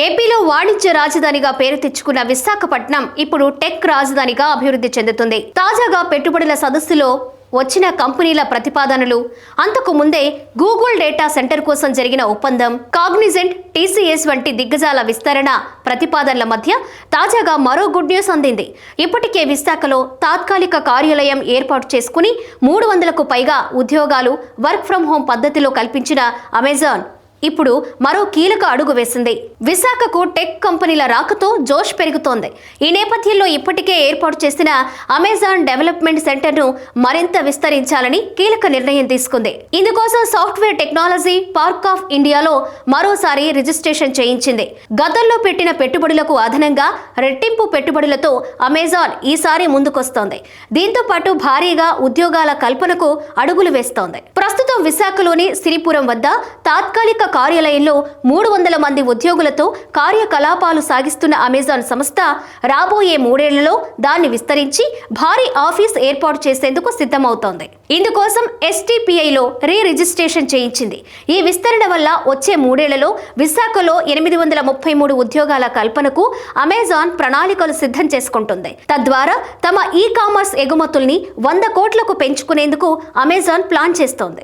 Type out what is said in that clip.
ఏపీలో వాణిజ్య రాజధానిగా పేరు తెచ్చుకున్న విశాఖపట్నం ఇప్పుడు టెక్ రాజధానిగా అభివృద్ధి చెందుతుంది. తాజాగా పెట్టుబడుల సదస్సులో వచ్చిన కంపెనీల ప్రతిపాదనలు, అంతకు ముందే గూగుల్ డేటా సెంటర్ కోసం జరిగిన ఒప్పందం, కాగ్నిజెంట్, టీసీఎస్ వంటి దిగ్గజాల విస్తరణ ప్రతిపాదనల మధ్య తాజాగా మరో గుడ్ న్యూస్ అందింది. ఇప్పటికే విశాఖలో తాత్కాలిక కార్యాలయం ఏర్పాటు చేసుకుని 300కు పైగా ఉద్యోగాలు వర్క్ ఫ్రం హోం పద్ధతిలో కల్పించిన అమెజాన్ ఇప్పుడు మరో కీలక అడుగు వేసింది. విశాఖకు టెక్ కంపెనీల రాకతో జోష్ పెరుగుతోంది. ఈ నేపథ్యంలో ఇప్పటికే ఏర్పాటు చేసిన అమెజాన్ డెవలప్మెంట్ సెంటర్ను మరింత విస్తరించాలని కీలక నిర్ణయం తీసుకుంది. ఇందుకోసం సాఫ్ట్వేర్ టెక్నాలజీ పార్క్ ఆఫ్ ఇండియాలో మరోసారి రిజిస్ట్రేషన్ చేయించింది. గతంలో పెట్టిన పెట్టుబడులకు అదనంగా రెట్టింపు పెట్టుబడులతో అమెజాన్ ఈసారి ముందుకొస్తోంది. దీంతో పాటు భారీగా ఉద్యోగాల కల్పనకు అడుగులు వేస్తోంది. ప్రస్తుతం విశాఖలోని సిరిపురం వద్ద తాత్కాలిక కార్యాలయంలో 300 మంది ఉద్యోగులతో కార్యకలాపాలు సాగిస్తున్న అమెజాన్ సంస్థ రాబోయే 3 ఏళ్లలో దాన్ని విస్తరించి భారీ ఆఫీస్ ఏర్పాటు చేసేందుకు సిద్ధమవుతోంది. ఇందుకోసం ఎస్టీపీఐలో రిజిస్ట్రేషన్ చేయించింది. ఈ విస్తరణ వల్ల వచ్చే 3 ఏళ్లలో విశాఖలో 833 ఉద్యోగాల కల్పనకు అమెజాన్ ప్రణాళికలు సిద్ధం చేసుకుంటుంది. తద్వారా తమ ఈ కామర్స్ ఎగుమతుల్ని 100 కోట్లకు పెంచుకునేందుకు అమెజాన్ ప్లాన్ చేస్తోంది.